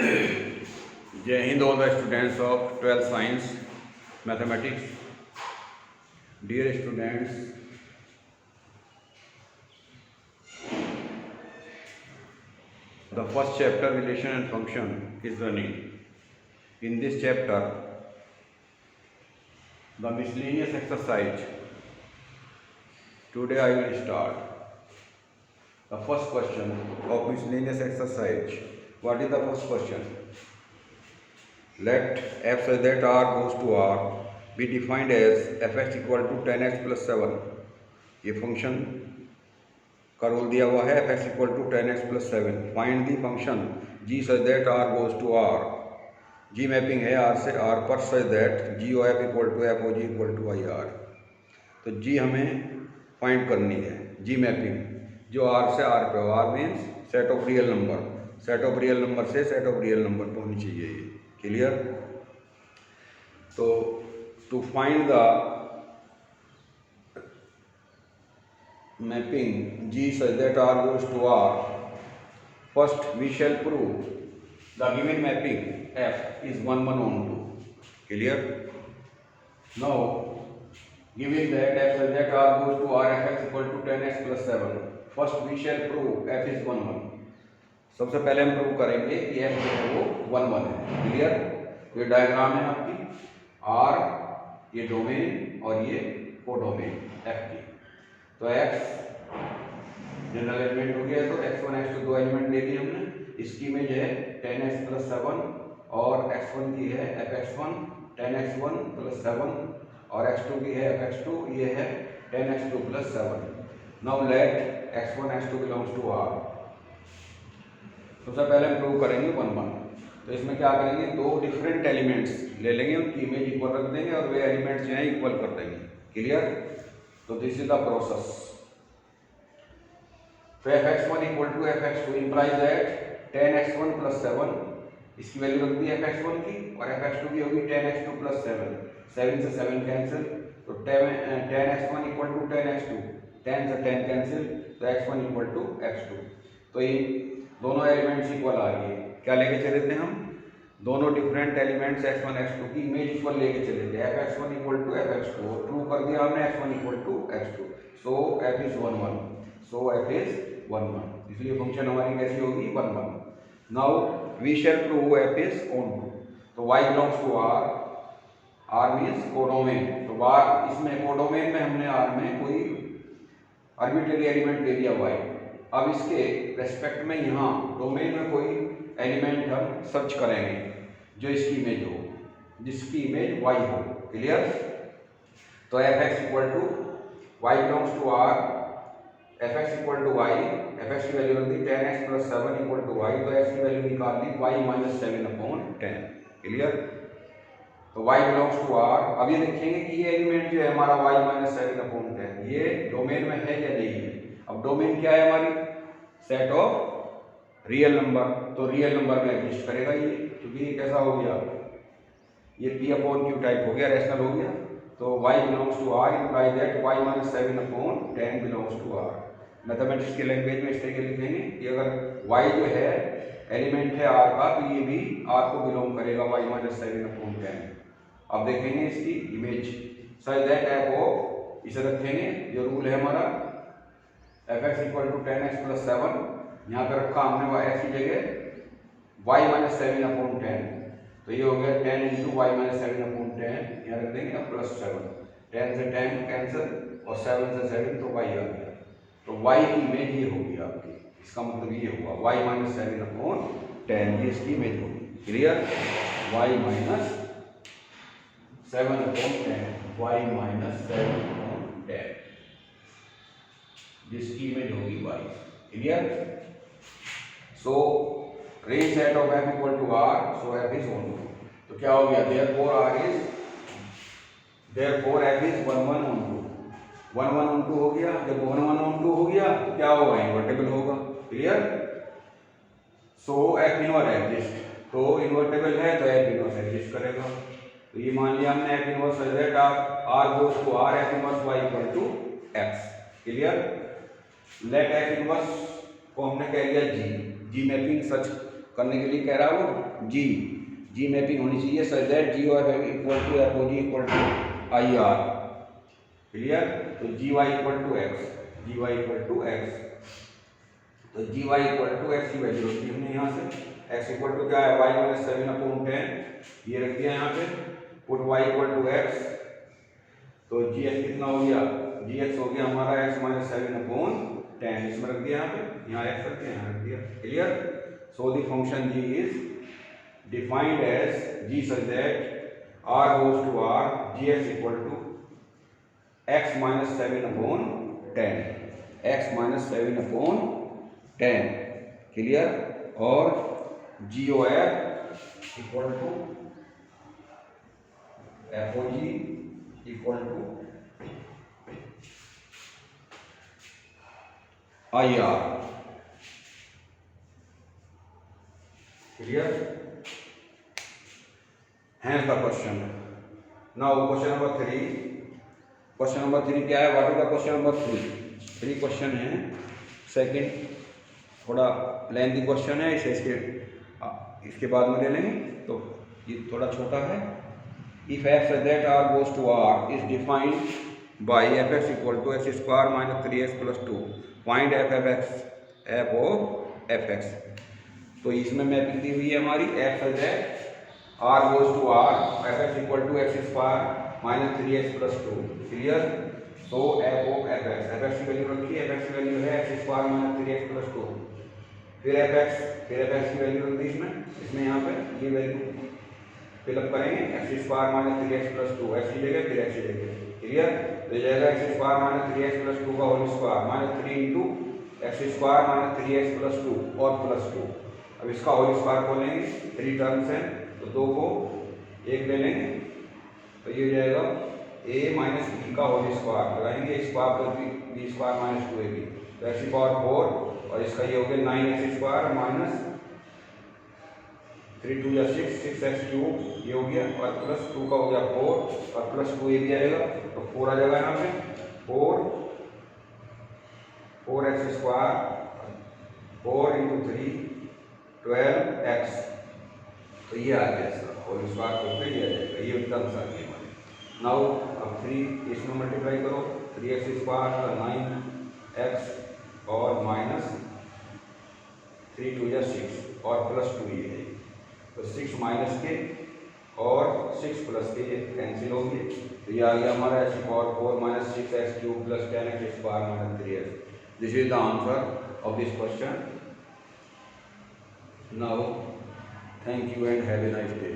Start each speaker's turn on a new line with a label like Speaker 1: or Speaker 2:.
Speaker 1: Jai Hind, all the students of 12th Science Mathematics. Dear students, the first chapter, relation and function, is running. In this chapter, the miscellaneous exercise. Today I will start the first question of miscellaneous exercise. What is the first question? Let f such that r goes to r be defined as fx equal to 10x plus 7. ये function का role दिया हुआ है fx equal to 10x plus 7. Find the function g such that r goes to r. g mapping है r से r पर such that g O f equal to f O g equal to I r. तो g हमें find करनी है. g mapping जो r से r पे हो. r means set of real number. Set of real number से सेट ऑफ रियल नंबर पे होनी चाहिए ये. क्लियर? तो to find the mapping G such that R goes to R, first we shall prove the given mapping F is 1 1 on 2. Clear? Now given that F such that R goes to R fx equal to 10x plus 7, first we shall prove F is 1 1. सबसे पहले हम prove करेंगे कि F जो है वो 1 1 है. Clear? ये डायग्राम है आपकी. R ये डोमेन और ये कोडोमेन F की. तो x जनरल एलिमेंट हो गया. तो x1 x2 दो एलिमेंट ले लिए हमने. इसकी इमेज है 10x प्लस 7 और x1 की है fx1 10x1 प्लस 7 और x2 की है fx2 ये है 10x2 plus 7. Now let x1 x2 belongs to r. सबसे पहले हम प्रूव करेंगे 1 1. तो इसमें क्या करेंगे, दो डिफरेंट एलिमेंट्स ले लेंगे, उनकी इमेज इक्वल रख देंगे और वे एलिमेंट्स जो हैं इक्वल कर देंगे. क्लियर? तो दिस इज द प्रोसेस. तो fx1 equal to fx2 implies that 10x1 plus 7 इसकी वैल्यू रख दी fx1 की और fx2 की होगी 10x2 प्लस 7. 7 से 7 कैंसिल. तो 10x1 इक्वल टू 10x2. 10 से 10 कैंसिल. तो x1 इक्वल टू x2. तो ये दोनों एलिमेंट्स इक्वल आ गए. क्या लेके चले थे हम? दोनों डिफरेंट एलिमेंट्स x1 x2 की इमेज इक्वल लेके चले थे. fx1 equal to fx2 prove कर दिया हमने x1 equal to x2. So f is 1 1. So f is 1 1. इसलिए फंक्शन हमारी कैसी होगी? 1 1. Now we shall prove f is onto. तो y belongs to r. r means codomain. तो इसमें कोडोमेन में हमने r में कोई आर्बिट्रेरी एलिमेंट ले दिया y. अब इसके रेस्पेक्ट में यहाँ डोमेन में कोई एलिमेंट हम सर्च करेंगे जो इसकी इमेज हो, जिसकी इमेज y हो. क्लियर? तो fx equal to y belongs to r. fx equal to y. fx की वैल्यू रख दी 10x plus 7 equal to y. तो x की वैल्यू निकाल ली y माइनस 7 अपॉन 10. क्लियर? तो y बिलोंग्स टू r. अब ये देखेंगे कि ये एलिमेंट जो है हमारा y माइनस 7 अपॉन 10 ये डोमेन में है या नहीं है. अब डोमेन क्या है हमारी? Set of real number. तो रियल नंबर में एग्जिस्ट करेगा ये, क्योंकि ये कैसा हो गया, ये p अपॉन q टाइप हो गया, रैशनल हो गया. तो y belongs to r implies that y minus 7 upon 10 belongs to r. Mathematics की लैंग्वेज में इस तरीके लिखेंगे कि अगर y जो है एलिमेंट है r का, तो ये भी r को बिलोंग करेगा y माइनस 7 अपॉन 10. अब देखेंगे इसकी image such that f of, इसे रखेंगे जो रूल है हमारा fx equal to 10x plus 7. यहाँ पे रखा हमने x की जगह y माइनस 7 अपॉन 10. तो ये हो गया 10 इंटू वाई माइनस 7 अपॉन 10. यहाँ रख देंगे ना प्लस 7. 10 से 10 कैंसिल और 7 से 7 तो y आ गया. तो y की इमेज ये होगी आपकी. इसका मतलब ये हुआ y माइनस 7 अपॉन 10. ये इसकी इमेज होगी. Clear? y minus 7 upon 10. y minus 7 upon 10 जिसकी इमेज होगी y. Clear? So range set of f equal to r. So f is onto. तो क्या हो गया? therefore f is 1 1 on 2. 1 1 on 2 हो गया. जब 1 1 on 2 हो गया तो क्या होगा? इन्वर्टेबल होगा. क्लियर? सो f इनवर्स एग्जिस्ट. तो इन्वर्टेबल है तो f इनवर्स एग्जिस्ट करेगा. तो ये मान लिया हमने f inverse such that r goes to r f inverse y equal to x. Clear? Let f inverse को हमने कह लिया g. g मैपिंग सच करने के लिए कह रहा हूँ जी मैपिंग होनी चाहिए such that g of equal to f o g equal to I R. Clear? तो g y equal to x, g y equal to x, तो g y equal to x की वैल्यू रखी हमने यहाँ से। X equal to क्या है, Y minus 7/10, ये रख दिया यहाँ पे। Put Y equal to x, तो जी एक्स कितना हो गया, जी एक्स हो गया हमारा एक्स माइनस 7/10, इसमें रख दिया यहाँ पे, यहाँ एक्स रख दिया, यहाँ रख दिया। Clear? So the function g is defined as g such that R goes to R, g x equal to x minus 7/10, x minus 7/10। Clear? और g o f equal to f o g equal to I R. Clear? Hence the question. Now question number 3। Question number 3 क्या है, what is the question number 3 question है। Second थोड़ा lengthy question है, इसे इसके बाद में ले लेंगे, तो ये थोड़ा छोटा है। If F such that R goes to R is defined by F X equal to X square minus 3x plus 2, find F F X, F of F X. तो इसमें मैपिंग दी हुई है हमारी, F such that R goes to R, F X equal to X square minus 3x plus 2। Clear? So F of F X, F X की value रखी है, F X की वैल्यू है x square minus 3x plus 2। फिर F X की value रख दी इसमें यहाँ पे ये वैल्यू फिलअप करेंगे, x square minus 3x plus 2, x की जगह फिर एक्स की जगह। क्लियर? तो ये जाएगा x square minus 3x plus 2 का whole square minus 3 into X square minus 3x plus 2 और प्लस 2। अब इसका होल स्क्वायर को लेंगे, 3 टर्म्स हैं तो 2 को 1 ले लेंगे, तो ये हो जाएगा a माइनस बी का होल स्क्वायर लगाएंगे, square plus B square minus 2ab, तो एक्स की पावर 4 और इसका ये हो गया 9x स्क्वायर माइनस 3 2 या 6, 6x क्यूब ये हो गया, और प्लस 2 का हो गया 4 और प्लस 2 ये भी आएगा, तो 4 आ जाएगा यहाँ पे, 4x स्क्वायर 4 इंटू 3 12x, तो ये आ गया इसका होल स्क्वायर करके ये आ जाएगा, ये टर्म्स आ गई हमारी। नाउ अब 3 इसमें मल्टीप्लाई करो, 3x स्क्वायर 9x और माइनस 3 2 या 6 और प्लस 2 ये है, तो 6 माइनस के और 6 प्लस के ये कैंसिल होंगे, तो ये आ गया हमारा एक्स की power 4 minus 6x cube plus 10x square minus 3x। This is the answer of this question. Now thank you and have a nice day.